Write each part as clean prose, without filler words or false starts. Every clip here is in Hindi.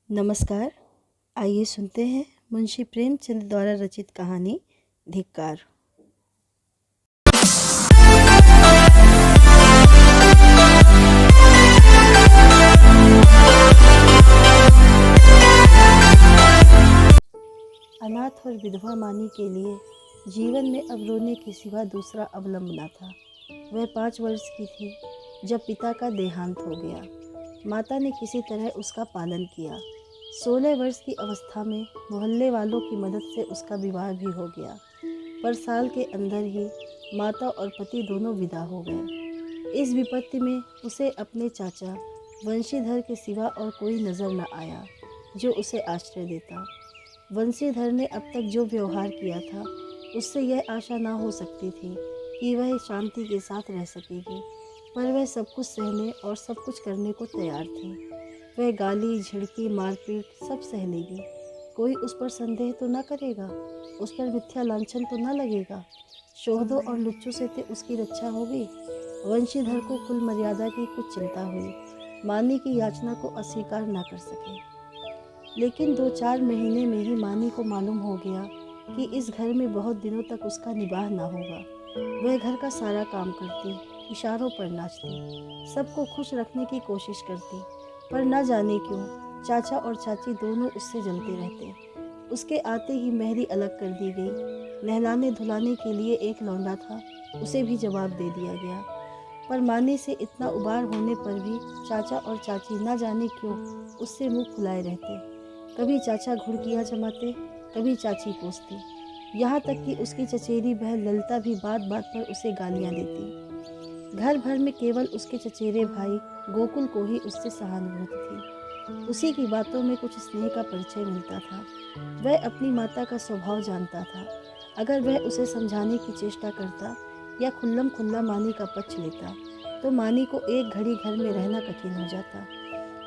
नमस्कार। आइए सुनते हैं मुंशी प्रेमचंद द्वारा रचित कहानी धिक्कार। अनाथ और विधवा मानी के लिए जीवन में अब रोने के सिवा दूसरा अवलंब न था। वह 5 वर्ष की थी जब पिता का देहांत हो गया। माता ने किसी तरह उसका पालन किया। 16 वर्ष की अवस्था में मोहल्ले वालों की मदद से उसका विवाह भी हो गया, पर साल के अंदर ही माता और पति दोनों विदा हो गए। इस विपत्ति में उसे अपने चाचा वंशीधर के सिवा और कोई नज़र न आया जो उसे आश्रय देता। वंशीधर ने अब तक जो व्यवहार किया था उससे यह आशा ना हो सकती थी कि वह शांति के साथ रह सकेगी, पर वह सब कुछ सहने और सब कुछ करने को तैयार थी। वह गाली, झिड़की, मारपीट सब सह लेगी। कोई उस पर संदेह तो न करेगा, उस पर मिथ्या लांछन तो न लगेगा। शोहदों और लुच्चों से तो उसकी रक्षा होगी। वंशीधर को कुल मर्यादा की कुछ चिंता हुई, मानी की याचना को अस्वीकार न कर सके। लेकिन 2-4 महीने में ही मानी को मालूम हो गया कि इस घर में बहुत दिनों तक उसका निबाह ना होगा। वह घर का सारा काम करती, इशारों पर नाचती, सबको खुश रखने की कोशिश करती, पर न जाने क्यों चाचा और चाची दोनों उससे जलते रहते। उसके आते ही मेहंदी अलग कर दी गई। नहलाने धुलाने के लिए एक लौंडा था, उसे भी जवाब दे दिया गया। पर मानी से इतना उबार होने पर भी चाचा और चाची न जाने क्यों उससे मुंह फुलाए रहते। कभी चाचा घुड़कियाँ जमाते, कभी चाची कोसती, यहाँ तक कि उसकी चचेरी बहन ललिता भी बात बात पर उसे गालियाँ देती। घर भर में केवल उसके चचेरे भाई गोकुल को ही उससे सहानुभूति थी। उसी की बातों में कुछ स्नेह का परिचय मिलता था। वह अपनी माता का स्वभाव जानता था। अगर वह उसे समझाने की चेष्टा करता या खुल्लम खुल्ला मानी का पक्ष लेता तो मानी को एक घड़ी घर में रहना कठिन हो जाता।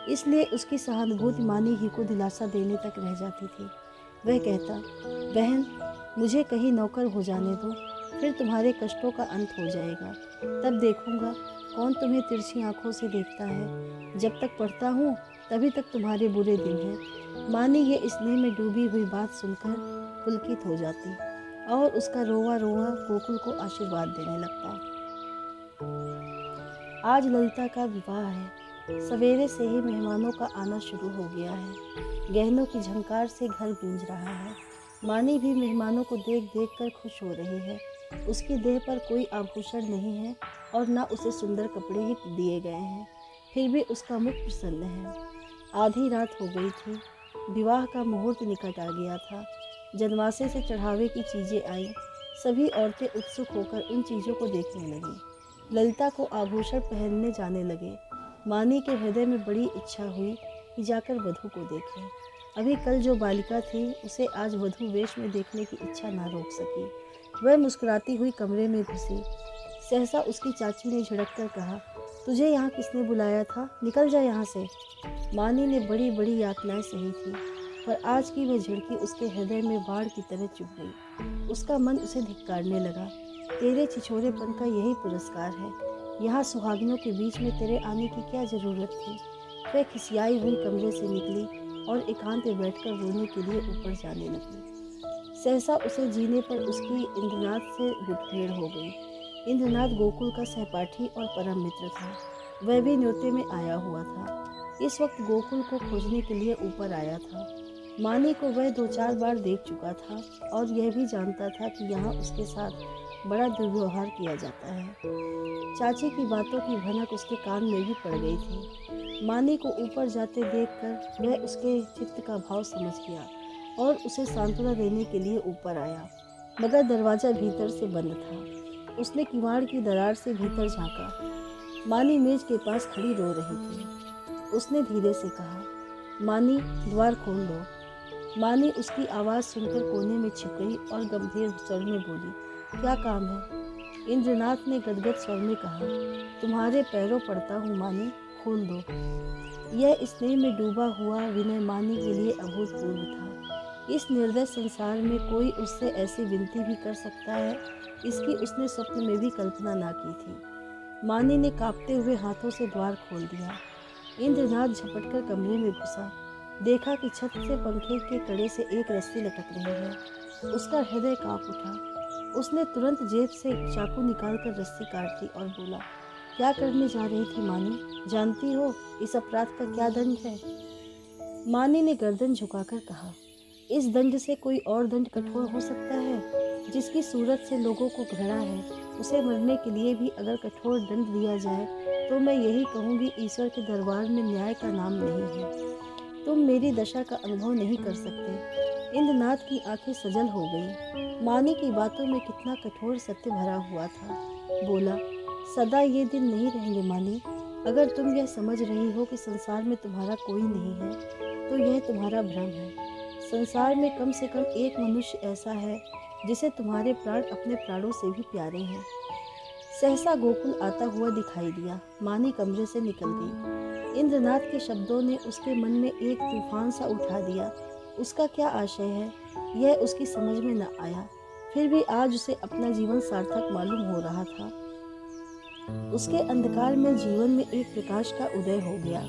इसलिए उसकी सहानुभूति मानी ही को दिलासा देने तक रह जाती थी। वह कहता, बहन, मुझे कहीं नौकर हो जाने दो, फिर तुम्हारे कष्टों का अंत हो जाएगा। तब देखूंगा कौन तुम्हें तिरछी आंखों से देखता है। जब तक पढ़ता हूँ तभी तक तुम्हारे बुरे दिन हैं। मानी ये स्नेह में डूबी हुई बात सुनकर पुलकित हो जाती और उसका रोवा रोवा गोकुल को आशीर्वाद देने लगता। आज ललिता का विवाह है। सवेरे से ही मेहमानों का आना शुरू हो गया है। गहनों की झंकार से घर गूंज रहा है। मानी भी मेहमानों को देख देख कर खुश हो रही है। उसकी देह पर कोई आभूषण नहीं है और न उसे सुंदर कपड़े ही दिए गए हैं, फिर भी उसका मुख प्रसन्न है। आधी रात हो गई थी। विवाह का मुहूर्त निकट आ गया था। जनवासे से चढ़ावे की चीज़ें आई। सभी औरतें उत्सुक होकर उन चीज़ों को देखने लगीं। ललिता को आभूषण पहनने जाने लगे। मानी के हृदय में बड़ी इच्छा हुई कि जाकर वधू को देखें। अभी कल जो बालिका थी उसे आज वधू वेश में देखने की इच्छा ना रोक सकी। वह मुस्कुराती हुई कमरे में घुसी। सहसा उसकी चाची ने झिड़क कर कहा, तुझे यहाँ किसने बुलाया था? निकल जा यहाँ से। मानी ने बड़ी बड़ी यातनाएं सही थी, पर आज की वह झिड़की उसके हृदय में बाढ़ की तरह चुभ गई। उसका मन उसे धिक्कारने लगा। तेरे छिछोरेपन का यही पुरस्कार है। यहाँ सुहागिनों के बीच में तेरे आने की क्या ज़रूरत थी? वह खिसियाई हुई कमरे से निकली और एकांत में बैठकर रोने के लिए ऊपर जाने लगी। सहसा उसे जीने पर उसकी इंद्रनाथ से मुठभेड़ हो गई। इंद्रनाथ गोकुल का सहपाठी और परम मित्र था। वह भी न्योते में आया हुआ था। इस वक्त गोकुल को खोजने के लिए ऊपर आया था। मानी को वह 2-4 बार देख चुका था और यह भी जानता था कि यहाँ उसके साथ बड़ा दुर्व्यवहार किया जाता है। चाची की बातों की भनक उसके कान में भी पड़ गई थी। मानी को ऊपर जाते देखकर वह उसके चित्त का भाव समझ गया और उसे सांत्वना देने के लिए ऊपर आया, मगर दरवाज़ा भीतर से बंद था। उसने किवाड़ की दरार से भीतर झांका। मानी मेज के पास खड़ी रो रही थी। उसने धीरे से कहा, मानी, द्वार खोल दो। मानी उसकी आवाज़ सुनकर कोने में छिप गई और गंभीर स्वर में बोली, क्या काम है? इंद्रनाथ ने गदगद स्वर में कहा, तुम्हारे पैरों पड़ता हूँ मानी, खोल दो। यह स्नेह में डूबा हुआ विनय मानी के लिए अभूतपूर्व था। इस निर्दय संसार में कोई उससे ऐसी विनती भी कर सकता है, इसकी उसने स्वप्न में भी कल्पना ना की थी। मानी ने कांपते हुए हाथों से द्वार खोल दिया। इंद्रनाथ झपटकर कमरे में घुसा। देखा कि छत से पंखे के कड़े से एक रस्सी लटक रही है। उसका हृदय कांप उठा। उसने तुरंत जेब से चाकू निकालकर रस्सी काट दी और बोला, क्या करने जा रही थी मानी? जानती हो इस अपराध का क्या दंड है? मानी ने गर्दन झुकाकर कहा, इस दंड से कोई और दंड कठोर हो सकता है? जिसकी सूरत से लोगों को घृणा है, उसे मरने के लिए भी अगर कठोर दंड दिया जाए तो मैं यही कहूँगी, ईश्वर के दरबार में न्याय का नाम नहीं है। तुम मेरी दशा का अनुभव नहीं कर सकते। इंद्रनाथ की आंखें सजल हो गईं। मानी की बातों में कितना कठोर सत्य भरा हुआ था। बोला, सदा ये दिन नहीं रहेंगे मानी। अगर तुम यह समझ रही हो कि संसार में तुम्हारा कोई नहीं है, तो यह तुम्हारा भ्रम है। संसार में कम से कम एक मनुष्य ऐसा है जिसे तुम्हारे प्राण अपने प्राणों से भी प्यारे हैं। सहसा गोकुल आता हुआ दिखाई दिया। मानी कमरे से निकल गई। इंद्रनाथ के शब्दों ने उसके मन में एक तूफान सा उठा दिया। उसका क्या आशय है, यह उसकी समझ में न आया। फिर भी आज उसे अपना जीवन सार्थक मालूम हो रहा था। उसके अंधकार में जीवन में एक प्रकाश का उदय हो गया।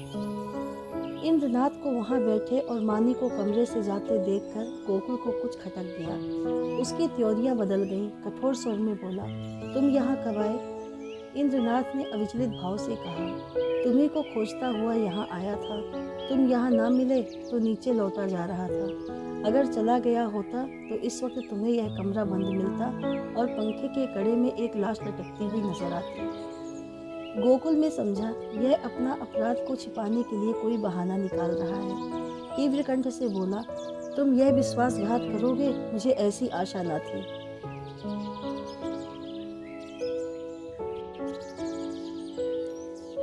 इंद्रनाथ को वहां बैठे और मानी को कमरे से जाते देखकर गोकुल को कुछ खटक गया। उसकी त्योरियां बदल गईं। कठोर स्वर में बोला, तुम यहाँ कब आए? इंद्रनाथ ने अविचलित भाव से कहा, तुम्ही को खोजता हुआ यहाँ आया था। तुम यहाँ ना मिले तो नीचे लौटा जा रहा था। अगर चला गया होता तो इस वक्त तुम्हें यह कमरा बंद मिलता और पंखे के कड़े में एक लाश लटकती हुई नजर आती। गोकुल में समझा, यह अपना अपराध को छिपाने के लिए कोई बहाना निकाल रहा है। तीव्र कंठ से बोला, तुम यह विश्वासघात करोगे, मुझे ऐसी आशा न थी।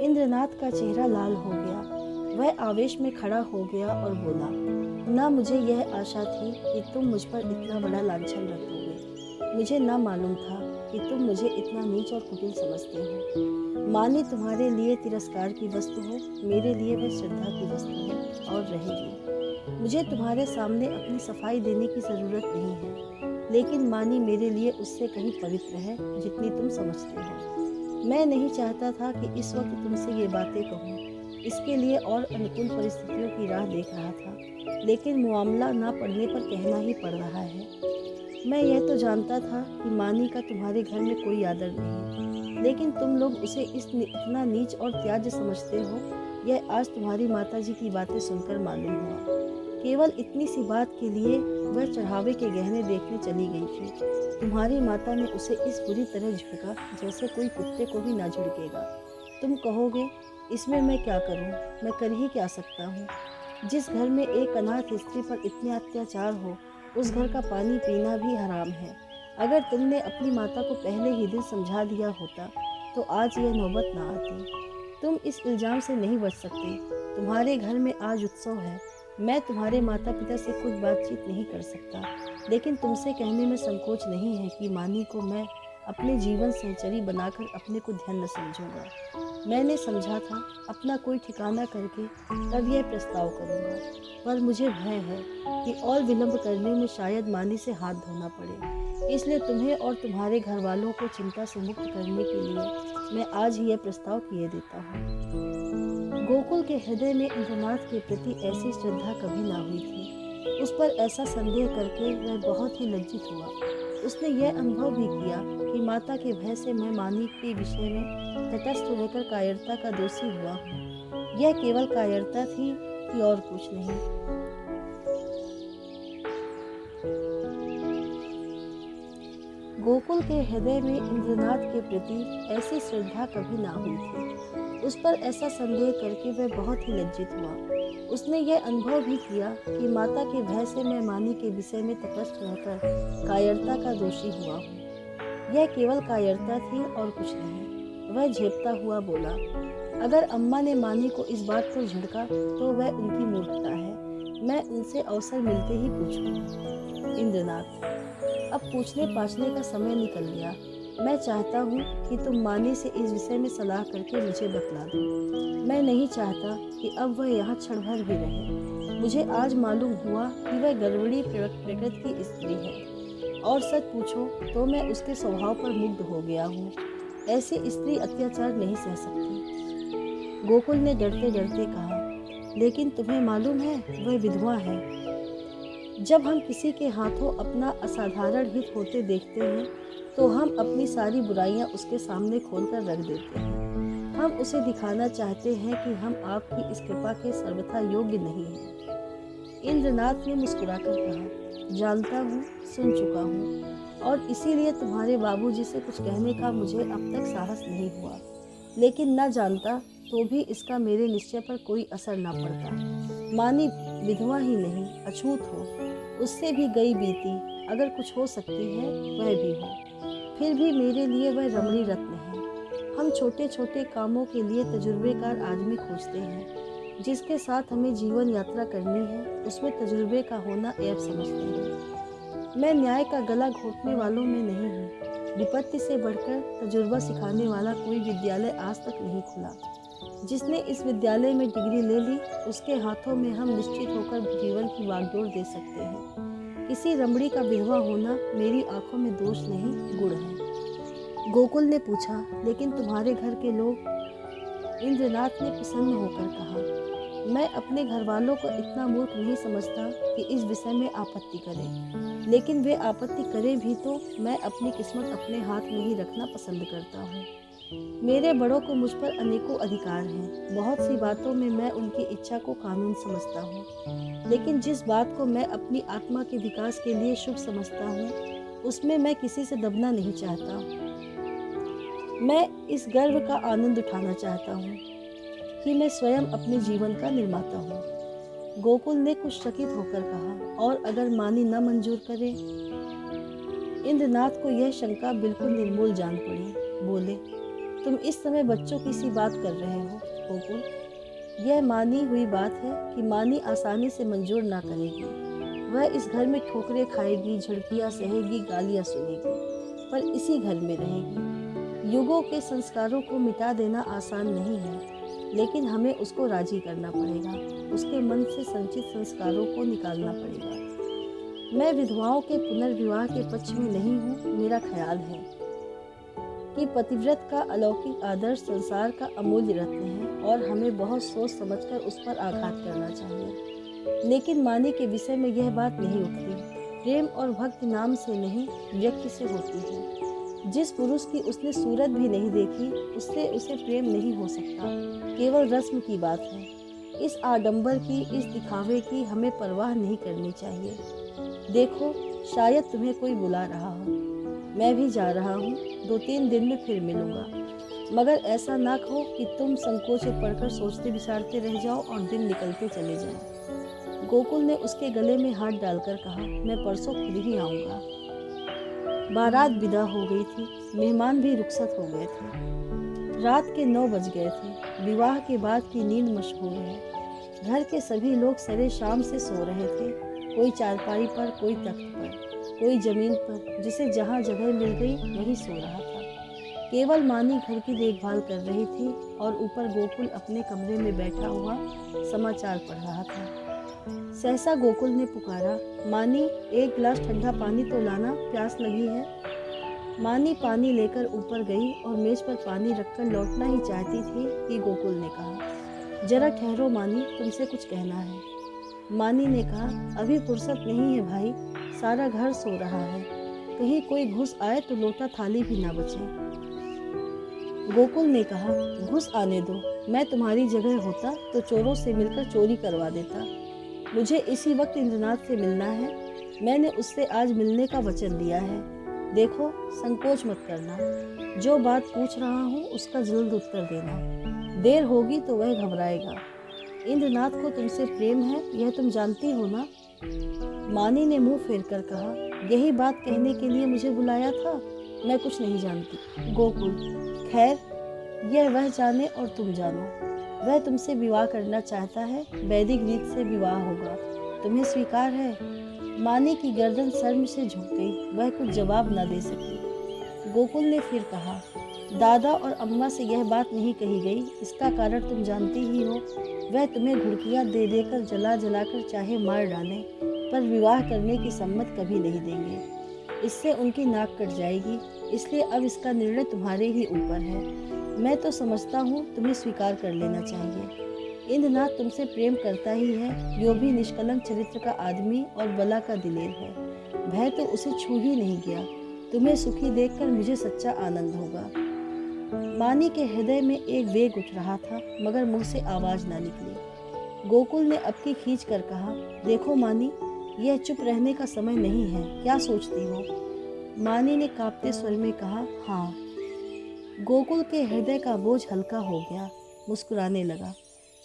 इंद्रनाथ का चेहरा लाल हो गया। वह आवेश में खड़ा हो गया और बोला, ना मुझे यह आशा थी कि तुम मुझ पर इतना बड़ा लांछन रख दोगे। मुझे ना मालूम था कि तुम मुझे इतना नीच और कुटिल समझते हो। मानी तुम्हारे लिए तिरस्कार की वस्तु हो, मेरे लिए वह श्रद्धा की वस्तु है और रहेगी। मुझे तुम्हारे सामने अपनी सफाई देने की ज़रूरत नहीं है, लेकिन मानी मेरे लिए उससे कहीं पवित्र है जितनी तुम समझते हो। मैं नहीं चाहता था कि इस वक्त तुमसे ये बातें कहूँ। इसके लिए और अनुकूल परिस्थितियों की राह देख रहा था, लेकिन मुआमला ना पड़ने पर कहना ही पड़ रहा है। मैं यह तो जानता था कि मानी का तुम्हारे घर में कोई आदर नहीं, लेकिन तुम लोग उसे इतना नीच और त्याज्य समझते हो, यह आज तुम्हारी माताजी की बातें सुनकर मालूम हुआ। केवल इतनी सी बात के लिए वह चढ़ावे के गहने देखने चली गई थी। तुम्हारी माता ने उसे इस बुरी तरह झिड़का जैसे कोई कुत्ते को भी ना झिड़केगा। तुम कहोगे, इसमें मैं क्या करूं? मैं कर ही क्या सकता हूं? जिस घर में एक अनाथ स्त्री पर इतने अत्याचार हो, उस घर का पानी पीना भी हराम है। अगर तुमने अपनी माता को पहले ही दिन समझा दिया होता तो आज यह नौबत ना आती। तुम इस इल्ज़ाम से नहीं बच सकते। तुम्हारे घर में आज उत्सव है। मैं तुम्हारे माता पिता से कुछ बातचीत नहीं कर सकता, लेकिन तुमसे कहने में संकोच नहीं है कि मानी को मैं अपने जीवन सहचरी बनाकर अपने को ध्यान न समझूंगा। मैंने समझा था अपना कोई ठिकाना करके तब यह प्रस्ताव करूंगा, पर मुझे भय है कि और विलंब करने में शायद मानी से हाथ धोना पड़े। इसलिए तुम्हें और तुम्हारे घर वालों को चिंता से मुक्त करने के लिए मैं आज ही यह प्रस्ताव किए देता हूँ। गोकुल के हृदय में इंद्रनाथ के प्रति ऐसी श्रद्धा कभी ना हुई थी। उस पर ऐसा संदेह करके वह बहुत ही लज्जित हुआ। उसने यह अनुभव भी किया कि माता के भय से मैं मानी के विषय में तटस्थ रहकर कायरता का दोषी हुआ हूँ। यह केवल कायरता थी कि और कुछ नहीं। गोकुल के हृदय में इंद्रनाथ के प्रति ऐसी श्रद्धा कभी ना हुई थी। उस पर ऐसा संदेह करके वह बहुत ही लज्जित हुआ। उसने यह अनुभव भी किया कि माता के भय से मैं मानी के विषय में तटस्थ रहकर कायरता का दोषी हुआ हूँ। यह केवल कायरता थी और कुछ नहीं। वह झेपता हुआ बोला, अगर अम्मा ने मानी को इस बात पर झिड़का तो वह उनकी मूर्खता है। मैं उनसे अवसर मिलते ही पूछूंगा। इंद्रनाथ, अब पूछने पाछने का समय निकल गया। मैं चाहता हूँ कि तुम मानी से इस विषय में सलाह करके मुझे बतला दो। मैं नहीं चाहता कि अब वह यहाँ क्षण भर भी रहे। मुझे आज मालूम हुआ कि वह गड़बड़ी प्रकृति की स्त्री है, और सच पूछो तो मैं उसके स्वभाव पर मुग्ध हो गया हूँ। ऐसी स्त्री अत्याचार नहीं सह सकती। गोकुल ने डरते डरते कहा, लेकिन तुम्हें मालूम है वह विधवा है। जब हम किसी के हाथों अपना असाधारण हित होते देखते हैं तो हम अपनी सारी बुराइयां उसके सामने खोलकर रख देते हैं। हम उसे दिखाना चाहते हैं कि हम आपकी इस कृपा के सर्वथा योग्य नहीं हैं। इंद्रनाथ ने मुस्कुराकर कहा, जानता हूँ, सुन चुका हूँ, और इसीलिए तुम्हारे बाबूजी से कुछ कहने का मुझे अब तक साहस नहीं हुआ। लेकिन न जानता तो भी इसका मेरे निश्चय पर कोई असर न पड़ता। मानी विधवा ही नहीं, अछूत हो, उससे भी गई बीती अगर कुछ हो सकती है वह भी हो, फिर भी मेरे लिए वह रमणी रत्न है। हम छोटे छोटे कामों के लिए तजुर्बेकार आदमी खोजते हैं। जिसके साथ हमें जीवन यात्रा करनी है उसमें तजुर्बे का होना ऐब समझते हैं। मैं न्याय का गला घोटने वालों में नहीं हूँ। विपत्ति से बढ़कर तजुर्बा सिखाने वाला कोई विद्यालय आज तक नहीं खुला। जिसने इस विद्यालय में डिग्री ले ली उसके हाथों में हम निश्चित होकर जीवन की बागडोर दे सकते हैं। किसी रमणी का विधवा होना मेरी आंखों में दोष नहीं, गुण है। गोकुल ने पूछा, लेकिन तुम्हारे घर के लोग? इंद्रनाथ ने प्रसन्न होकर कहा, मैं अपने घर वालों को इतना मूर्ख नहीं समझता कि इस विषय में आपत्ति करें। लेकिन वे आपत्ति करें भी तो मैं अपनी किस्मत अपने हाथ में ही रखना पसंद करता हूँ। मेरे बड़ों को मुझ पर अनेकों अधिकार हैं। बहुत सी बातों में मैं उनकी इच्छा को कानून समझता हूँ, लेकिन जिस बात को मैं अपनी आत्मा के विकास के लिए शुभ समझता हूँ उसमें मैं किसी से दबना नहीं चाहता। मैं इस गर्व का आनंद उठाना चाहता हूँ कि मैं स्वयं अपने जीवन का निर्माता हूँ। गोकुल ने कुछ चकित होकर कहा, और अगर मानी न मंजूर करे? इंद्रनाथ को यह शंका बिल्कुल निर्मूल जान पड़ी। बोले, तुम इस समय बच्चों की सी बात कर रहे हो गोकुल। यह मानी हुई बात है कि मानी आसानी से मंजूर ना करेगी। वह इस घर में ठोकरें खाएगी, झड़कियाँ सहेगी, गालियाँ सुनेगी, पर इसी घर में रहेगी। युगों के संस्कारों को मिटा देना आसान नहीं है, लेकिन हमें उसको राजी करना पड़ेगा। उसके मन से संचित संस्कारों को निकालना पड़ेगा। मैं विधवाओं के पुनर्विवाह के पक्ष में नहीं हूँ। मेरा ख्याल है कि पतिव्रत का अलौकिक आदर्श संसार का अमूल्य रत्न है और हमें बहुत सोच समझकर उस पर आघात करना चाहिए। लेकिन मानी के विषय में यह बात नहीं उठती। प्रेम और भक्ति नाम से नहीं, व्यक्ति से होती है। जिस पुरुष की उसने सूरत भी नहीं देखी उससे उसे प्रेम नहीं हो सकता। केवल रस्म की बात है। इस आडंबर की, इस दिखावे की हमें परवाह नहीं करनी चाहिए। देखो, शायद तुम्हें कोई बुला रहा हो। मैं भी जा रहा हूँ। 2-3 दिन में फिर मिलूंगा। मगर ऐसा ना हो कि तुम संकोच में पड़कर सोचते विचारते रह जाओ और दिन निकलते चले जाएं। गोकुल ने उसके गले में हाथ डालकर कहा, मैं परसों खुद ही आऊँगा। बारात विदा हो गई थी। मेहमान भी रुखसत हो गए थे। रात के 9 बज गए थे। विवाह के बाद की नींद मशहूर है। घर के सभी लोग सरे शाम से सो रहे थे। कोई चारपाई पर, कोई तख्त पर, कोई जमीन पर, जिसे जहाँ जगह मिल गई वहीं सो रहा था। केवल मानी घर की देखभाल कर रही थी और ऊपर गोकुल अपने कमरे में बैठा हुआ समाचार पढ़ रहा था। सहसा गोकुल ने पुकारा, मानी, एक गिलास ठंडा पानी तो लाना, प्यास लगी है। मानी पानी लेकर ऊपर गई और मेज पर पानी रखकर लौटना ही चाहती थी कि गोकुल ने कहा, जरा ठहरो मानी, तुमसे कुछ कहना है। मानी ने कहा, अभी फुर्सत नहीं है भाई, सारा घर सो रहा है। कहीं कोई घुस आए तो लोटा थाली भी ना बचे। गोकुल ने कहा, घुस आने दो। मैं तुम्हारी जगह होता तो चोरों से मिलकर चोरी करवा देता। मुझे इसी वक्त इंद्रनाथ से मिलना है। मैंने उससे आज मिलने का वचन दिया है। देखो, संकोच मत करना। जो बात पूछ रहा हूँ उसका जल्द उत्तर देना। देर होगी तो वह घबराएगा। इंद्रनाथ को तुमसे प्रेम है, यह तुम जानती हो ना? मानी ने मुंह फेर कर कहा, यही बात कहने के लिए मुझे बुलाया था? मैं कुछ नहीं जानती। गोकुल, खैर, यह वह जाने और तुम जानो। वह तुमसे विवाह करना चाहता है। वैदिक रीत से विवाह होगा। तुम्हें स्वीकार है? मानी की गर्दन शर्म से झुक गई। वह कुछ जवाब न दे सकी। गोकुल ने फिर कहा, दादा और अम्मा से यह बात नहीं कही गई, इसका कारण तुम जानती ही हो। वह तुम्हें घुड़कियाँ दे देकर, जला जलाकर चाहे मार डालें, पर विवाह करने की सम्मत कभी नहीं देंगे। इससे उनकी नाक कट जाएगी। इसलिए अब इसका निर्णय तुम्हारे ही ऊपर है। मैं तो समझता हूँ तुम्हें स्वीकार कर लेना चाहिए। इंद्रनाथ तुमसे प्रेम करता ही है, यो भी निष्कलंक चरित्र का आदमी और बला का दिलेर है। भय तो उसे छू ही नहीं गया। तुम्हें सुखी देखकर मुझे सच्चा आनंद होगा। मानी के हृदय में एक वेग उठ रहा था, मगर मुंह से आवाज ना निकली। गोकुल ने अबकी खींच कर कहा, देखो मानी, यह चुप रहने का समय नहीं है, क्या सोचती हो? मानी ने कांपते स्वर में कहा, हाँ। गोकुल के हृदय का बोझ हल्का हो गया, मुस्कुराने लगा।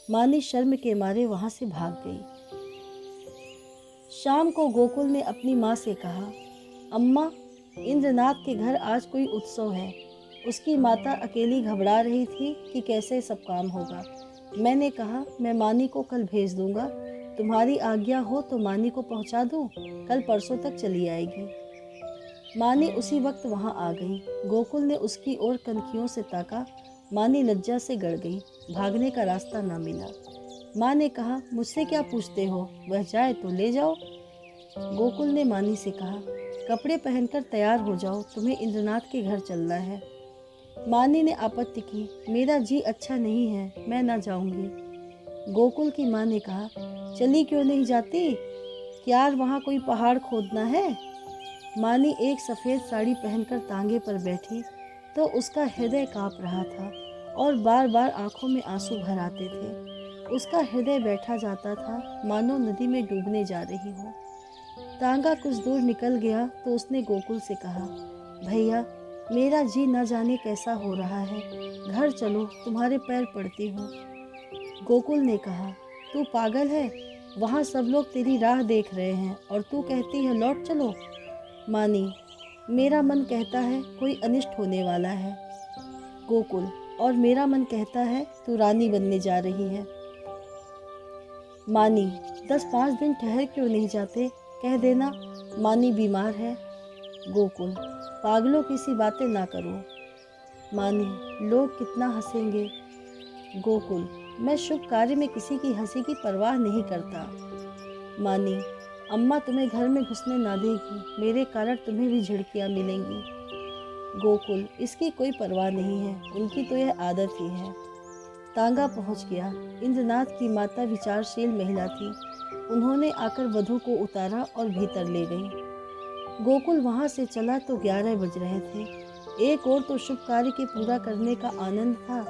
मानी शर्म के मारे वहां से भाग गई। शाम को गोकुल ने अपनी माँ से कहा, अम्मा, इंद्रनाथ के घर आज कोई उत्सव है। उसकी माता अकेली घबरा रही थी कि कैसे सब काम होगा। मैंने कहा, मैं मानी को कल भेज दूंगा। तुम्हारी आज्ञा हो तो मानी को पहुंचा दूं, कल परसों तक चली आएगी। मानी उसी वक्त वहां आ गई। गोकुल ने उसकी ओर कनखियों से ताका। मानी लज्जा से गड़ गई, भागने का रास्ता ना मिला। माँ ने कहा, मुझसे क्या पूछते हो, वह जाए तो ले जाओ। गोकुल ने मानी से कहा, कपड़े पहनकर तैयार हो जाओ, तुम्हें इंद्रनाथ के घर चलना है। मानी ने आपत्ति की, मेरा जी अच्छा नहीं है, मैं ना जाऊंगी। गोकुल की माँ ने कहा, चली क्यों नहीं जाती? क्या वहाँ कोई पहाड़ खोदना है? मानी एक सफ़ेद साड़ी पहनकर तांगे पर बैठी तो उसका हृदय काँप रहा था और बार बार आंखों में आंसू भर आते थे। उसका हृदय बैठा जाता था, मानो नदी में डूबने जा रही हो। तांगा कुछ दूर निकल गया तो उसने गोकुल से कहा, भैया, मेरा जी न जाने कैसा हो रहा है, घर चलो, तुम्हारे पैर पड़ती हूँ। गोकुल ने कहा, तू पागल है? वहाँ सब लोग तेरी राह देख रहे हैं और तू कहती है लौट चलो। मानी, मेरा मन कहता है कोई अनिष्ट होने वाला है। गोकुल, और मेरा मन कहता है तू रानी बनने जा रही है। मानी, 10-5 दिन ठहर क्यों नहीं जाते? कह देना मानी बीमार है। गोकुल, पागलों की सी बातें ना करो। मानी, लोग कितना हंसेंगे। गोकुल, मैं शुभ कार्य में किसी की हंसी की परवाह नहीं करता। मानी, अम्मा तुम्हें घर में घुसने ना देगी, मेरे कारण तुम्हें भी झिड़कियाँ मिलेंगी। गोकुल, इसकी कोई परवाह नहीं है, उनकी तो यह आदत ही है। तांगा पहुंच गया। इंद्रनाथ की माता विचारशील महिला थी। उन्होंने आकर वधू को उतारा और भीतर ले गई। गोकुल वहां से चला तो 11 बज रहे थे। एक ओर तो शुभ कार्य के पूरा करने का आनंद था,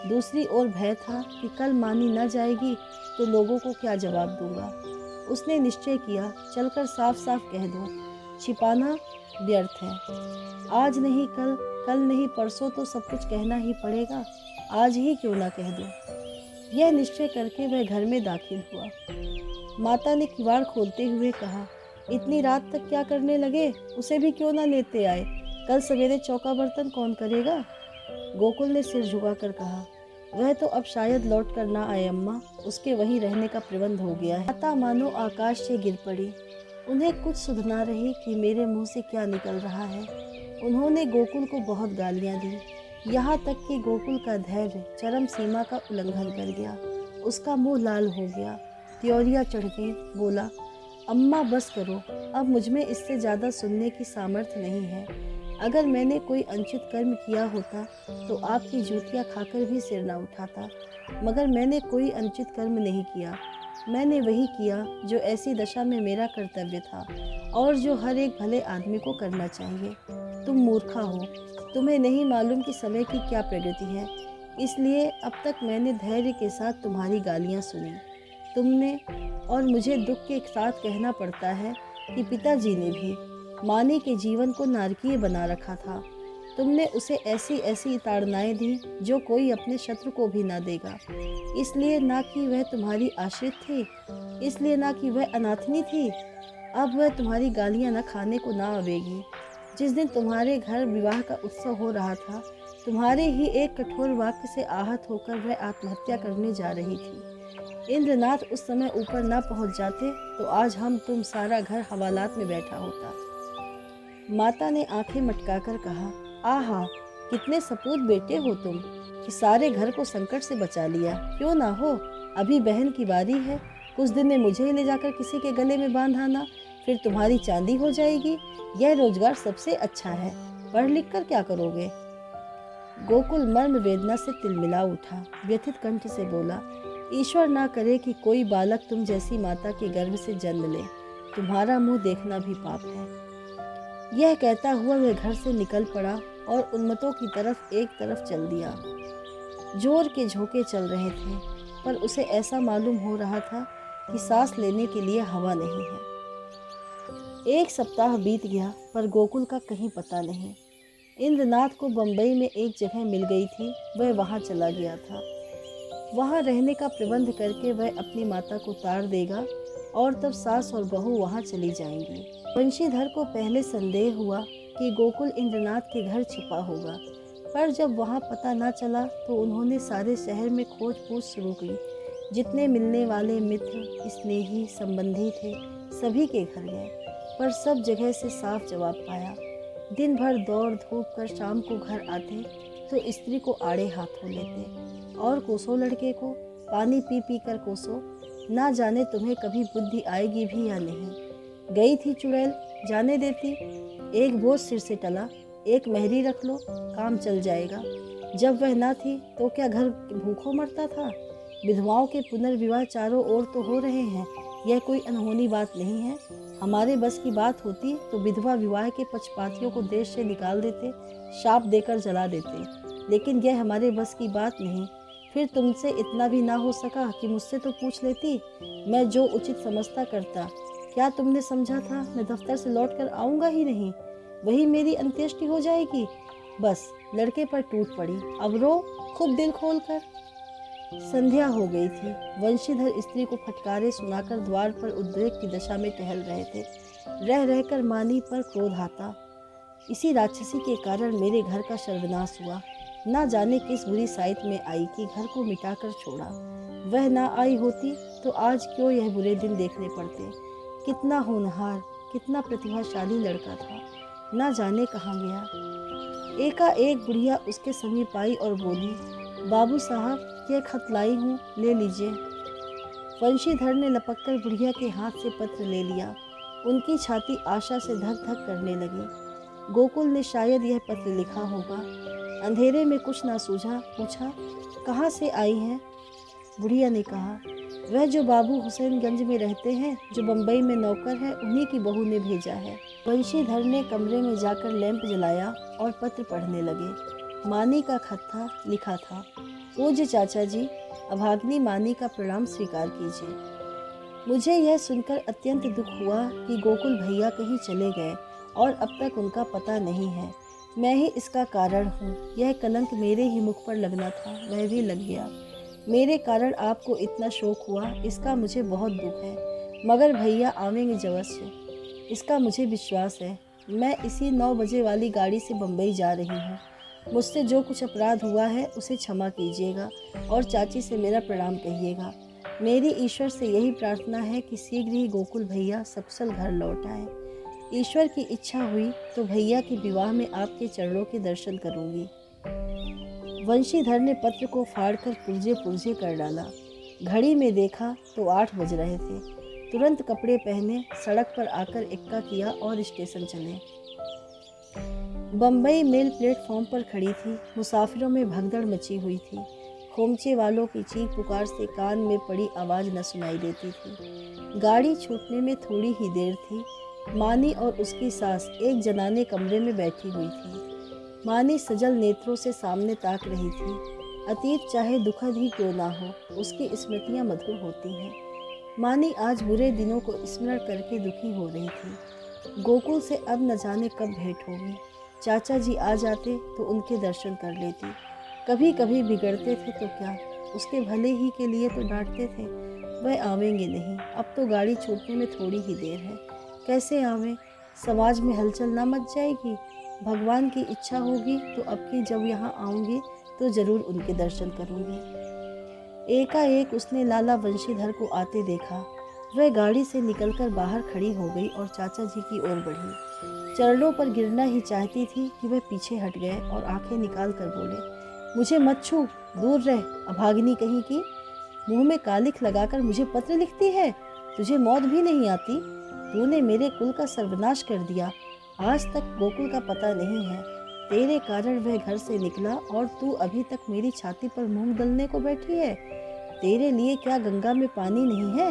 दूसरी ओर भय था कि कल मानी न जाएगी तो लोगों को क्या जवाब दूंगा। उसने निश्चय किया, चलकर साफ साफ कह दो, छिपाना व्यर्थ है। आज नहीं कल, कल नहीं परसों तो सब कुछ कहना ही पड़ेगा। आज ही क्यों ना कह दो। यह निश्चय करके वह घर में दाखिल हुआ। माता ने किवाड़ खोलते हुए कहा, इतनी रात तक क्या करने लगे? उसे भी क्यों ना लेते आए? कल सवेरे चौका बर्तन कौन करेगा? गोकुल ने सिर झुकाकर कहा, वह तो अब शायद लौट कर ना आए अम्मा, उसके वहीं रहने का प्रबंध हो गया है। माता मानो आकाश से गिर पड़ी। उन्हें कुछ सुध ना रही कि मेरे मुंह से क्या निकल रहा है। उन्होंने गोकुल को बहुत गालियां दी, यहाँ तक कि गोकुल का धैर्य चरम सीमा का उल्लंघन कर गया। उसका मुंह लाल हो गया, त्योरियां चढ़ गई। बोला, अम्मा बस करो, अब मुझमें इससे ज़्यादा सुनने की सामर्थ्य नहीं है। अगर मैंने कोई अनुचित कर्म किया होता तो आपकी जूतियाँ खाकर भी सिर ना उठाता, मगर मैंने कोई अनुचित कर्म नहीं किया। मैंने वही किया जो ऐसी दशा में मेरा कर्तव्य था और जो हर एक भले आदमी को करना चाहिए। तुम मूर्खा हो, तुम्हें नहीं मालूम कि समय की क्या प्रगति है, इसलिए अब तक मैंने धैर्य के साथ तुम्हारी गालियाँ सुनी। तुमने, और मुझे दुख के साथ कहना पड़ता है कि पिताजी ने भी मानी के जीवन को नारकीय बना रखा था। तुमने उसे ऐसी ऐसी ताड़नाएं दी जो कोई अपने शत्रु को भी ना देगा। इसलिए ना कि वह तुम्हारी आश्रित थी, इसलिए ना कि वह अनाथनी थी। अब वह तुम्हारी गालियां न खाने को ना आवेगी। जिस दिन तुम्हारे घर विवाह का उत्सव हो रहा था, तुम्हारे ही एक कठोर वाक्य से आहत होकर वह आत्महत्या करने जा रही थी। इंद्रनाथ उस समय ऊपर ना पहुंच जाते तो आज तुम सारा घर हवालात में बैठा होता। माता ने आंखें मटकाकर कहा, आहा, कितने सपूत बेटे हो तुम कि सारे घर को संकट से बचा लिया। क्यों ना हो, अभी बहन की बारी है, कुछ दिन में मुझे ही ले जाकर किसी के गले में बांधाना, फिर तुम्हारी चांदी हो जाएगी। यह रोजगार सबसे अच्छा है, पढ़ लिख कर क्या करोगे? गोकुल मर्म वेदना से तिलमिला उठा, व्यथित कंठ से बोला, ईश्वर ना करे कि कोई बालक तुम जैसी माता के गर्भ से जन्म ले, तुम्हारा मुंह देखना भी पाप है। यह कहता हुआ वह घर से निकल पड़ा और उन्मत्तों की तरफ एक तरफ चल दिया। जोर के झोंके चल रहे थे, पर उसे ऐसा मालूम हो रहा था कि सांस लेने के लिए हवा नहीं है। एक सप्ताह बीत गया, पर गोकुल का कहीं पता नहीं। इंद्रनाथ को बंबई में एक जगह मिल गई थी, वह वहाँ चला गया था। वहाँ रहने का प्रबंध करके वह अपनी माता को तार देगा और तब सास और बहू वहाँ चली जाएंगी। वंशीधर को पहले संदेह हुआ कि गोकुल इंद्रनाथ के घर छिपा होगा, पर जब वहाँ पता न चला तो उन्होंने सारे शहर में खोज पूछ शुरू की। जितने मिलने वाले मित्र, स्नेही, संबंधी थे, सभी के घर गए, पर सब जगह से साफ जवाब पाया। दिन भर दौड़ धूप कर शाम को घर आते तो स्त्री को आड़े हाथों लेते और कोसो लड़के को, पानी पी पी कर कोसो, ना जाने तुम्हें कभी बुद्धि आएगी भी या नहीं। गई थी चुड़ैल, जाने देती, एक बोझ सिर से टला, एक मेहरी रख लो, काम चल जाएगा। जब वह ना थी तो क्या घर भूखों मरता था। विधवाओं के पुनर्विवाह चारों ओर तो हो रहे हैं, यह कोई अनहोनी बात नहीं है। हमारे बस की बात होती तो विधवा विवाह के पक्षपातियों को देश से निकाल देते, शाप देकर जला देते, लेकिन यह हमारे बस की बात नहीं। फिर तुमसे इतना भी ना हो सका कि मुझसे तो पूछ लेती, मैं जो उचित समझता करता। क्या तुमने समझा था मैं दफ्तर से लौट कर आऊँगा ही नहीं, वही मेरी अंत्येष्टि हो जाएगी। बस लड़के पर टूट पड़ी, अब रो खूब दिल खोल कर। संध्या हो गई थी। वंशीधर स्त्री को फटकारे सुनाकर द्वार पर उद्रेक की दशा में टहल रहे थे। रह रहकर मानी पर क्रोध आता। इसी राक्षसी के कारण मेरे घर का सर्वनाश हुआ। ना जाने किस बुरी साइत में आई कि घर को मिटाकर छोड़ा। वह ना आई होती तो आज क्यों यह बुरे दिन देखने पड़ते। कितना होनहार, कितना प्रतिभाशाली लड़का था, ना जाने कहाँ गया। एकाएक बुढ़िया उसके समीप आई और बोली, बाबू साहब, यह खत लाई हूँ, ले लीजिए। वंशीधर ने लपककर बुढ़िया के हाथ से पत्र ले लिया। उनकी छाती आशा से धक धक करने लगी। गोकुल ने शायद यह पत्र लिखा होगा। अंधेरे में कुछ ना सूझा, पूछा, कहाँ से आई हैं? बुढ़िया ने कहा, वह जो बाबू हुसैनगंज में रहते हैं, जो बंबई में नौकर है, उन्हीं की बहू ने भेजा है। वंशीधर ने कमरे में जाकर लैंप जलाया और पत्र पढ़ने लगे। मानी का खत था, लिखा था, पूज्य चाचा जी, अभाग्नि मानी का प्रणाम स्वीकार कीजिए। मुझे यह सुनकर अत्यंत दुख हुआ कि गोकुल भैया कहीं चले गए और अब तक उनका पता नहीं है। मैं ही इसका कारण हूँ। यह कलंक मेरे ही मुख पर लगना था, वह भी लग गया। मेरे कारण आपको इतना शोक हुआ, इसका मुझे बहुत दुख है, मगर भैया आवेंगे जवश्य, इसका मुझे विश्वास है। मैं इसी 9 बजे वाली गाड़ी से बम्बई जा रही हूँ। मुझसे जो कुछ अपराध हुआ है उसे क्षमा कीजिएगा और चाची से मेरा प्रणाम कहिएगा। मेरी ईश्वर से यही प्रार्थना है कि शीघ्र ही गोकुल भैया सकुशल घर लौट आए। ईश्वर की इच्छा हुई तो भैया के विवाह में आपके चरणों के दर्शन करूंगी। वंशीधर ने पत्र को फाड़कर पुर्जे पुर्जे कर डाला। घड़ी में देखा तो 8 बज रहे थे। तुरंत कपड़े पहने सड़क पर आकर इक्का किया और स्टेशन चले। बम्बई मेल प्लेटफॉर्म पर खड़ी थी। मुसाफिरों में भगदड़ मची हुई थी। खोमचे वालों की चीख पुकार से कान में पड़ी आवाज़ न सुनाई देती थी। गाड़ी छूटने में थोड़ी ही देर थी। मानी और उसकी सास एक जनाने कमरे में बैठी हुई थी। मानी सजल नेत्रों से सामने ताक रही थी। अतीत चाहे दुखद ही क्यों ना हो, उसकी स्मृतियाँ मधुर होती हैं। मानी आज बुरे दिनों को स्मरण करके दुखी हो रही थी। गोकुल से अब न जाने कब भेंट होगी। चाचा जी आ जाते तो उनके दर्शन कर लेती। कभी कभी बिगड़ते थे तो क्या, उसके भले ही के लिए तो डांटते थे। वह आवेंगे नहीं, अब तो गाड़ी छूटने में थोड़ी ही देर है। कैसे आवें? समाज में हलचल ना मच जाएगी? भगवान की इच्छा होगी तो अब की जब यहाँ आऊँगी तो ज़रूर उनके दर्शन करूँगी। एकाएक उसने लाला वंशीधर को आते देखा। वह गाड़ी से निकलकर बाहर खड़ी हो गई और चाचा जी की ओर बढ़ी। चरणों पर गिरना ही चाहती थी कि वह पीछे हट गए और आंखें निकाल कर बोले, मुझे मत छू, दूर रह, अभागिनी कहीं की। मुंह में कालिख लगाकर मुझे पत्र लिखती है। तुझे मौत भी नहीं आती? तूने मेरे कुल का सर्वनाश कर दिया। आज तक गोकुल का पता नहीं है। तेरे कारण वह घर से निकला और तू अभी तक मेरी छाती पर मूंग दलने को बैठी है। तेरे लिए क्या गंगा में पानी नहीं है?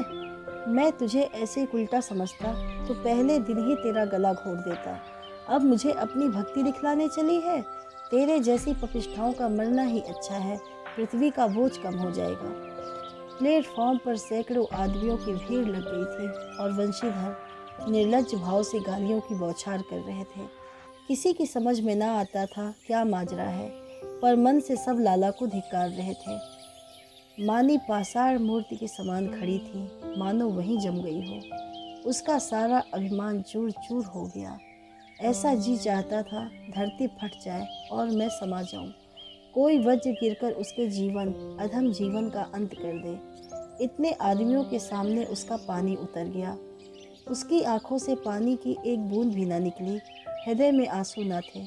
मैं तुझे ऐसे उल्टा समझता तो पहले दिन ही तेरा गला घोट देता। अब मुझे अपनी भक्ति दिखलाने चली है? तेरे जैसी पपिष्ठाओं का मरना ही अच्छा है, पृथ्वी का बोझ कम हो जाएगा। प्लेटफॉर्म पर सैकड़ों आदमियों की भीड़ लग गई थी और वंशीधर निर्लज्ज भाव से गालियों की बौछार कर रहे थे। किसी की समझ में ना आता था क्या माजरा है, पर मन से सब लाला को धिक्कार रहे थे। मानी पाषाण मूर्ति के समान खड़ी थी, मानो वहीं जम गई हो। उसका सारा अभिमान चूर चूर हो गया। ऐसा जी चाहता था धरती फट जाए और मैं समा जाऊं। कोई वज्र गिरकर उसके जीवन अधम जीवन का अंत कर दे। इतने आदमियों के सामने उसका पानी उतर गया। उसकी आंखों से पानी की एक बूंद भी न निकली। हृदय में आंसू न थे।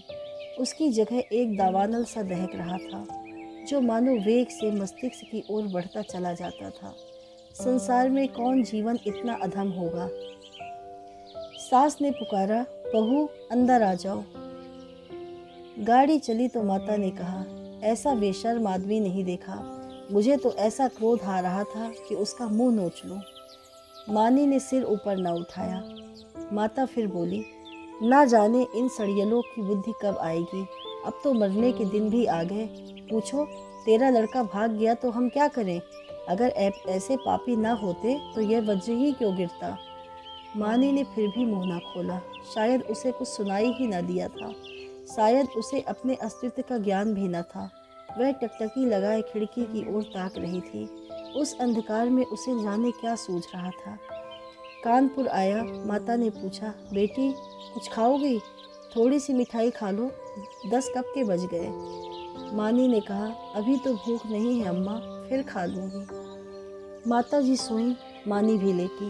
उसकी जगह एक दावानल सा दहक रहा था, जो मानो वेग से मस्तिष्क की ओर बढ़ता चला जाता था। संसार में कौन जीवन इतना अधम होगा? सास ने पुकारा, बहू अंदर आ जाओ। गाड़ी चली तो माता ने कहा, ऐसा बेशर्म आदमी नहीं देखा। मुझे तो ऐसा क्रोध आ रहा था कि उसका मुंह नोच लूं। मानी ने सिर ऊपर न उठाया। माता फिर बोली, ना जाने इन सड़ियलों की बुद्धि कब आएगी। अब तो मरने के दिन भी आ गए। पूछो, तेरा लड़का भाग गया तो हम क्या करें? अगर ऐसे पापी ना होते तो यह वज्र ही क्यों गिरता? मानी ने फिर भी मुंह ना खोला। शायद उसे कुछ सुनाई ही ना दिया था। शायद उसे अपने अस्तित्व का ज्ञान भी न था। वह टकटकी लगाए खिड़की की ओर ताक रही थी। उस अंधकार में उसे जाने क्या सूझ रहा था। कानपुर आया। माता ने पूछा, बेटी कुछ खाओगी? थोड़ी सी मिठाई खा लो, 10 कब के बज गए। मानी ने कहा, अभी तो भूख नहीं है अम्मा, फिर खा लूँगी। माता जी सोईं, मानी भी लेटी,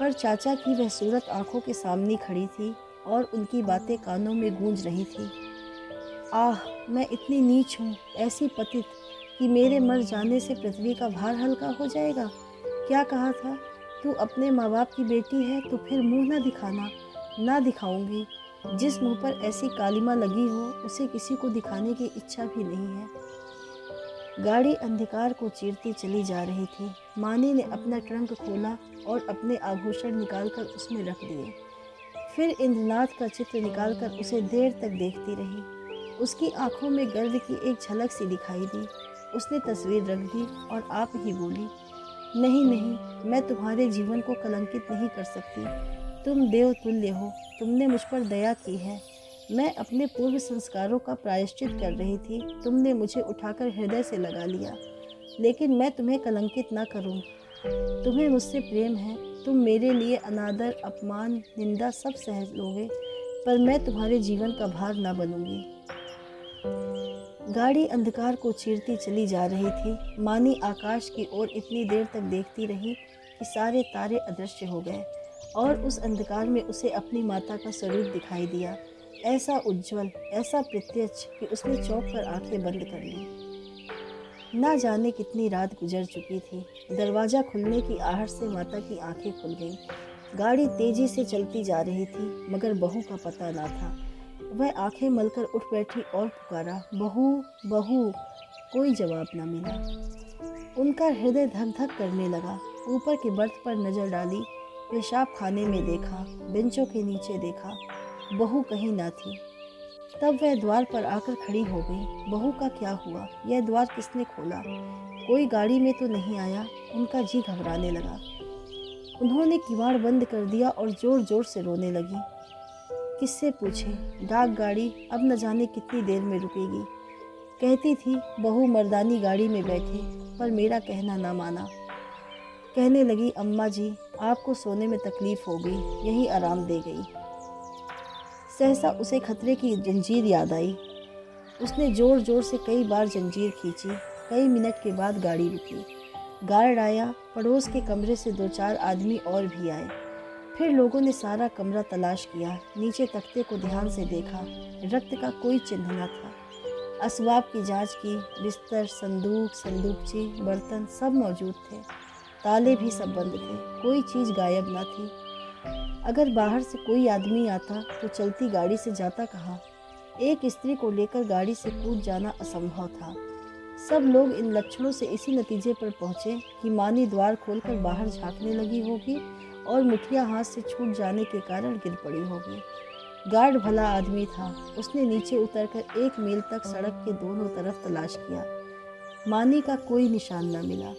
पर चाचा की वह सूरत आंखों के सामने खड़ी थी और उनकी बातें कानों में गूंज रही थी। आह, मैं इतनी नीच हूँ, ऐसी पतित, कि मेरे मर जाने से पृथ्वी का भार हल्का हो जाएगा। क्या कहा था? तू अपने माँ बाप की बेटी है तो फिर मुंह ना दिखाना। ना दिखाऊंगी। जिस मुंह पर ऐसी कालिमा लगी हो उसे किसी को दिखाने की इच्छा भी नहीं है। गाड़ी अंधकार को चीरती चली जा रही थी। मानी ने अपना ट्रंक खोला और अपने आभूषण निकालकर उसमें रख दिए। फिर इंद्रनाथ का चित्र निकालकर उसे देर तक देखती रही। उसकी आंखों में गर्व की एक झलक सी दिखाई दी। उसने तस्वीर रख दी और आप ही बोली, नहीं नहीं, मैं तुम्हारे जीवन को कलंकित नहीं कर सकती। तुम देव तुल्य हो, तुमने मुझ पर दया की है। मैं अपने पूर्व संस्कारों का प्रायश्चित कर रही थी, तुमने मुझे उठाकर हृदय से लगा लिया। लेकिन मैं तुम्हें कलंकित ना करूँ। तुम्हें मुझसे प्रेम है, तुम मेरे लिए अनादर, अपमान, निंदा सब सह लोगे, पर मैं तुम्हारे जीवन का भार ना बनूंगी। गाड़ी अंधकार को चीरती चली जा रही थी। मानी आकाश की ओर इतनी देर तक देखती रही कि सारे तारे अदृश्य हो गए और उस अंधकार में उसे अपनी माता का स्वरूप दिखाई दिया, ऐसा उज्जवल, ऐसा प्रत्यक्ष कि उसने चौंक कर आंखें बंद कर ली। ना जाने कितनी रात गुजर चुकी थी। दरवाज़ा खुलने की आहट से माता की आंखें खुल गईं। गाड़ी तेजी से चलती जा रही थी, मगर बहू का पता ना था। वह आंखें मलकर उठ बैठी और पुकारा, बहू बहू। कोई जवाब न मिला। उनका हृदय धक धक करने लगा। ऊपर के बर्थ पर नजर डाली, पेशाब खाने में देखा, बेंचों के नीचे देखा, बहू कहीं ना थी। तब वह द्वार पर आकर खड़ी हो गई। बहू का क्या हुआ? यह द्वार किसने खोला? कोई गाड़ी में तो नहीं आया? उनका जी घबराने लगा। उन्होंने किवाड़ बंद कर दिया और जोर जोर से रोने लगी। किससे पूछे? डाक गाड़ी अब न जाने कितनी देर में रुकेगी। कहती थी बहू मर्दानी गाड़ी में बैठे, पर मेरा कहना ना माना। कहने लगी, अम्मा जी आपको सोने में तकलीफ हो गई, यही आराम दे गई। सहसा उसे खतरे की जंजीर याद आई। उसने जोर जोर से कई बार जंजीर खींची। कई मिनट के बाद गाड़ी रुकी। गार्ड आया। पड़ोस के कमरे से 2-4 आदमी और भी आए। फिर लोगों ने सारा कमरा तलाश किया। नीचे तख्ते को ध्यान से देखा। रक्त का कोई चिन्ह न था। असबाब की जांच की। बिस्तर, संदूक, संदूकची, बर्तन सब मौजूद थे। ताले भी सब बंद थे। कोई चीज़ गायब न थी। अगर बाहर से कोई आदमी आता तो चलती गाड़ी से जाता कहाँ? एक स्त्री को लेकर गाड़ी से कूद जाना असंभव था। सब लोग इन लक्षणों से इसी नतीजे पर पहुँचे कि मानी द्वार खोलकर बाहर झांकने लगी होगी और मुठिया हाथ से छूट जाने के कारण गिर पड़ी होगी। गार्ड भला आदमी था। उसने नीचे उतरकर 1 मील तक सड़क के दोनों तरफ तलाश किया। मानी का कोई निशान न मिला।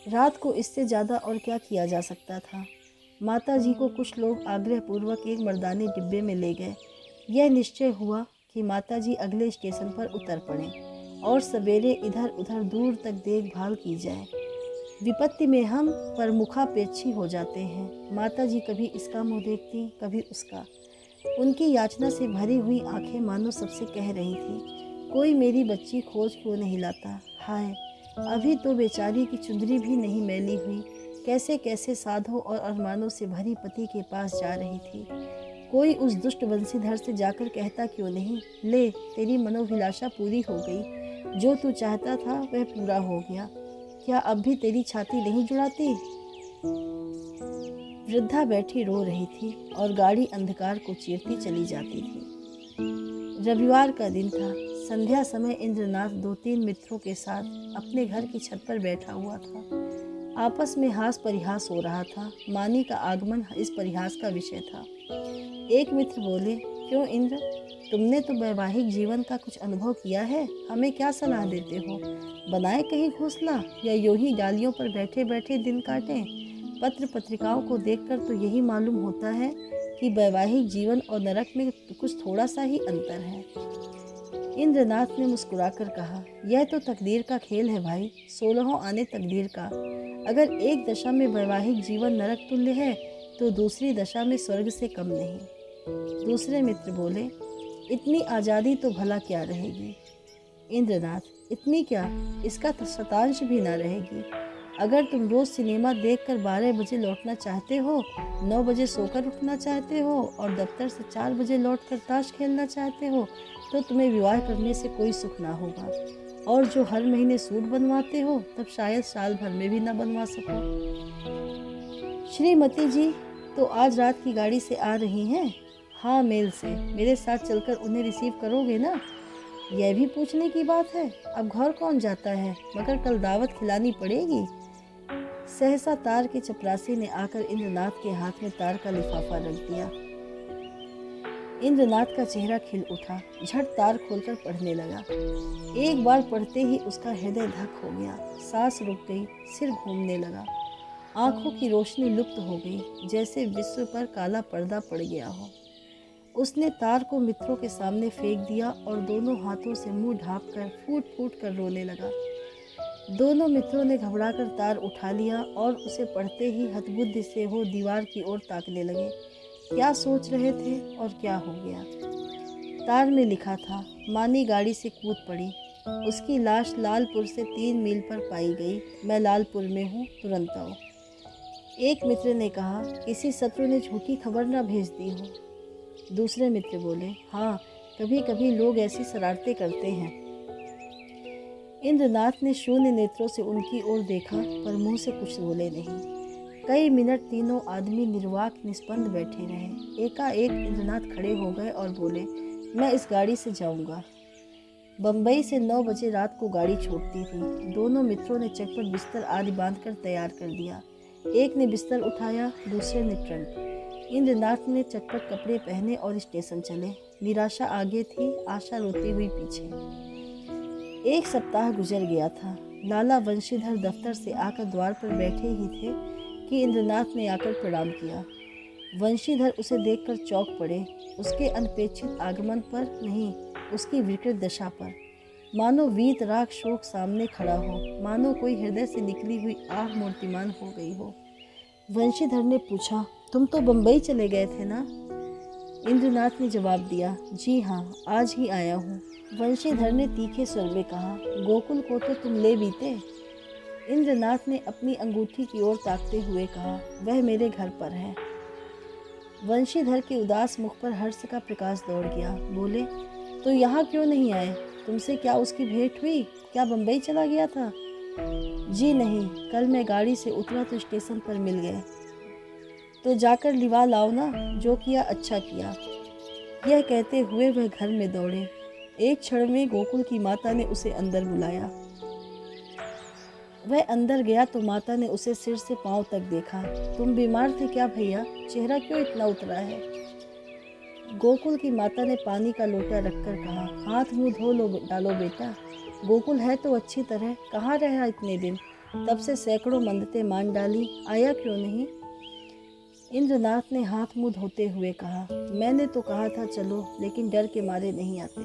रात को इससे ज़्यादा और क्या किया जा सकता था। माता जी को कुछ लोग आग्रहपूर्वक एक मर्दानी डिब्बे में ले गए। यह निश्चय हुआ कि माता जी अगले स्टेशन पर उतर पड़ें और सवेरे इधर उधर दूर तक देखभाल की जाए। विपत्ति में हम प्रमुखापेक्षी हो जाते हैं। माता जी कभी इसका मुँह देखती, कभी उसका। उनकी याचना से भरी हुई आंखें मानो सबसे कह रही थी, कोई मेरी बच्ची खोज क्यों नहीं लाता। हाय, अभी तो बेचारी की चुंदरी भी नहीं मैली हुई, कैसे कैसे साधों और अरमानों से भरी पति के पास जा रही थी। कोई उस दुष्ट बंसीधर से जाकर कहता क्यों नहीं, ले तेरी मनोभिलाषा पूरी हो गई, जो तू चाहता था वह पूरा हो गया, क्या अब भी तेरी छाती नहीं जुड़ाती। वृद्धा बैठी रो रही थी और गाड़ी अंधकार को चीरती चली जाती थी। रविवार का दिन था। संध्या समय इंद्रनाथ 2-3 मित्रों के साथ अपने घर की छत पर बैठा हुआ था। आपस में हास परिहास हो रहा था। मानी का आगमन इस परिहास का विषय था। एक मित्र बोले, क्यों इंद्र, तुमने तो वैवाहिक जीवन का कुछ अनुभव किया है, हमें क्या सलाह देते हो? बनाए कहीं घोंसला या यूं ही डालियों पर बैठे बैठे दिन काटें? पत्र पत्रिकाओं को देखकर तो यही मालूम होता है कि वैवाहिक जीवन और नरक में कुछ थोड़ा सा ही अंतर है। इंद्रनाथ ने मुस्कुराकर कहा, यह तो तकदीर का खेल है भाई, 16 आने तकदीर का। अगर एक दशा में वैवाहिक जीवन नरक तुल्य है तो दूसरी दशा में स्वर्ग से कम नहीं। दूसरे मित्र बोले, इतनी आज़ादी तो भला क्या रहेगी। इंद्रनाथ, इतनी क्या, इसका शतांश भी ना रहेगी। अगर तुम रोज़ सिनेमा देखकर 12 बजे लौटना चाहते हो, 9 बजे सोकर उठना चाहते हो और दफ्तर से 4 बजे लौटकर ताश खेलना चाहते हो, तो तुम्हें विवाह करने से कोई सुख ना होगा। और जो हर महीने सूट बनवाते हो, तब शायद साल भर में भी ना बनवा सको। श्रीमती जी तो आज रात की गाड़ी से आ रही हैं? हाँ, मेल से। मेरे साथ चलकर उन्हें रिसीव करोगे ना? यह भी पूछने की बात है। अब घर कौन जाता है, मगर कल दावत खिलानी पड़ेगी। सहसा तार के चपरासी ने आकर इंद्रनाथ के हाथ में तार का लिफाफा रख दिया। इंद्रनाथ का चेहरा खिल उठा, झट तार खोलकर पढ़ने लगा। एक बार पढ़ते ही उसका हृदय धक हो गया, सांस रुक गई, सिर घूमने लगा, आंखों की रोशनी लुप्त हो गई, जैसे विश्व पर काला पर्दा पड़ गया हो। उसने तार को मित्रों के सामने फेंक दिया और दोनों हाथों से मुंह ढांपकर फूट फूट कर रोने लगा। दोनों मित्रों ने घबराकर तार उठा लिया और उसे पढ़ते ही हतबुद्धि से हो दीवार की ओर ताकने लगे। क्या सोच रहे थे और क्या हो गया। तार में लिखा था, मानी गाड़ी से कूद पड़ी, उसकी लाश लालपुर से 3 मील पर पाई गई, मैं लालपुर में हूँ, तुरंत आओ। एक मित्र ने कहा, किसी शत्रु ने झूठी खबर न भेज दी हो। दूसरे मित्र बोले, हाँ, कभी कभी लोग ऐसी शरारतें करते हैं। इंद्रनाथ ने शून्य नेत्रों से उनकी ओर देखा, पर मुंह से कुछ बोले नहीं। कई मिनट तीनों आदमी निर्वाक निष्पन्द बैठे रहे। एकाएक इंद्रनाथ खड़े हो गए और बोले, मैं इस गाड़ी से जाऊंगा। बम्बई से 9 बजे रात को गाड़ी छूटती थी। दोनों मित्रों ने चटपट बिस्तर आदि बांधकर तैयार कर दिया। एक ने बिस्तर उठाया, दूसरे ने ट्रंक। इंद्रनाथ ने चटपट कपड़े पहने और स्टेशन चले। निराशा आगे थी, आशा रोती हुई पीछे। 1 सप्ताह गुजर गया था। लाला वंशीधर दफ्तर से आकर द्वार पर बैठे ही थे कि इंद्रनाथ ने आकर प्रणाम किया। वंशीधर उसे देखकर चौंक पड़े, उसके अनपेक्षित आगमन पर नहीं, उसकी विकृत दशा पर। मानो वीत राग शोक सामने खड़ा हो, मानो कोई हृदय से निकली हुई आह मूर्तिमान हो गई हो। वंशीधर ने पूछा, तुम तो बम्बई चले गए थे ना? इंद्रनाथ ने जवाब दिया, जी हाँ, आज ही आया हूँ। वंशीधर ने तीखे स्वर में कहा, गोकुल को तो तुम ले बीते। इंद्रनाथ ने अपनी अंगूठी की ओर ताकते हुए कहा, वह मेरे घर पर है। वंशीधर के उदास मुख पर हर्ष का प्रकाश दौड़ गया। बोले, तो यहाँ क्यों नहीं आए? तुमसे क्या उसकी भेंट हुई? क्या बम्बई चला गया था? जी नहीं, कल मैं गाड़ी से उतरा तो स्टेशन पर मिल गए। तो जाकर लिवा लाओ ना, जो किया अच्छा किया। यह कहते हुए वह घर में दौड़े। एक क्षण में गोकुल की माता ने उसे अंदर बुलाया। वह अंदर गया तो माता ने उसे सिर से पांव तक देखा। तुम बीमार थे क्या भैया? चेहरा क्यों इतना उतरा है? गोकुल की माता ने पानी का लोटा रखकर कहा, हाथ मुंह धो लो डालो बेटा। गोकुल है तो अच्छी तरह, कहाँ रहा इतने दिन? तब से सैकड़ों मन्नतें मान डाली, आया क्यों नहीं? इंद्रनाथ ने हाथ मुंह धोते हुए कहा, मैंने तो कहा था चलो, लेकिन डर के मारे नहीं आते।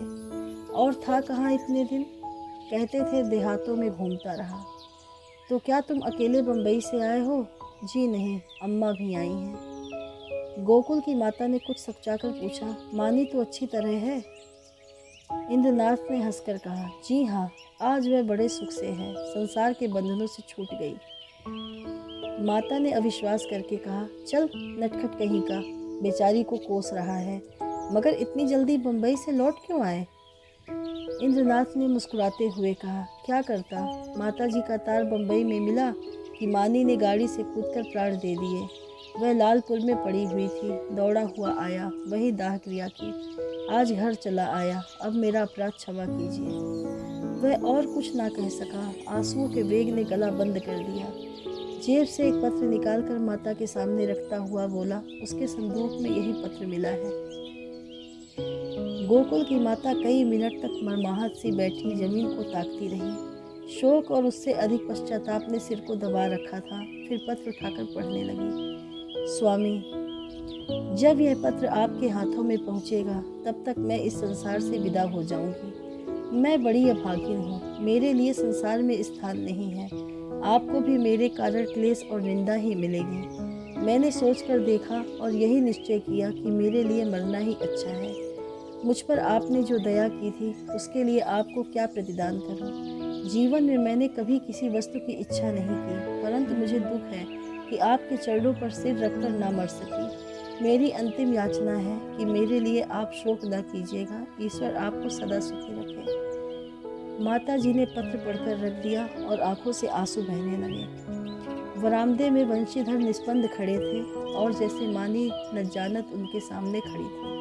और था कहाँ इतने दिन? कहते थे देहातों में घूमता रहा। तो क्या तुम अकेले बम्बई से आए हो? जी नहीं, अम्मा भी आई हैं। गोकुल की माता ने कुछ सकचाकर पूछा, मानी तो अच्छी तरह है? इंद्रनाथ ने हंसकर कहा, जी हाँ, आज वह बड़े सुख से है, संसार के बंधनों से छूट गई। माता ने अविश्वास करके कहा, चल नटखट कहीं का, बेचारी को कोस रहा है, मगर इतनी जल्दी बम्बई से लौट क्यों आए? इंद्रनाथ ने मुस्कुराते हुए कहा, क्या करता, माताजी का तार बम्बई में मिला कि मानी ने गाड़ी से कूदकर प्राण दे दिए। वह लालपुर में पड़ी हुई थी, दौड़ा हुआ आया, वही दाह क्रिया की। आज घर चला आया, अब मेरा अपराध क्षमा कीजिए। वह और कुछ ना कह सका, आंसुओं के वेग ने गला बंद कर दिया। जेब से एक पत्र निकालकर माता के सामने रखता हुआ बोला, उसके संदूक में यही पत्र मिला है। गोकुल की माता कई मिनट तक मरमाहत सी बैठी जमीन को ताकती रही। शोक और उससे अधिक पश्चाताप ने सिर को दबा रखा था। फिर पत्र उठाकर पढ़ने लगी। स्वामी, जब यह पत्र आपके हाथों में पहुंचेगा तब तक मैं इस संसार से विदा हो जाऊंगी। मैं बड़ी अभागिन हूँ, मेरे लिए संसार में स्थान नहीं है। आपको भी मेरे कारण क्लेश और निंदा ही मिलेगी। मैंने सोचकर देखा और यही निश्चय किया कि मेरे लिए मरना ही अच्छा है। मुझ पर आपने जो दया की थी उसके लिए आपको क्या प्रतिदान करूं? जीवन में मैंने कभी किसी वस्तु की इच्छा नहीं की, परंतु मुझे दुख है कि आपके चरणों पर सिर रखकर ना मर सकी। मेरी अंतिम याचना है कि मेरे लिए आप शोक न कीजिएगा। ईश्वर आपको सदा सुखी रखे। माता जी ने पत्र पढ़कर रख दिया और आंखों से आंसू बहने लगे। वरामदे में वंशीधर निस्पंद खड़े थे और जैसे मानी न जानत उनके सामने खड़ी थी।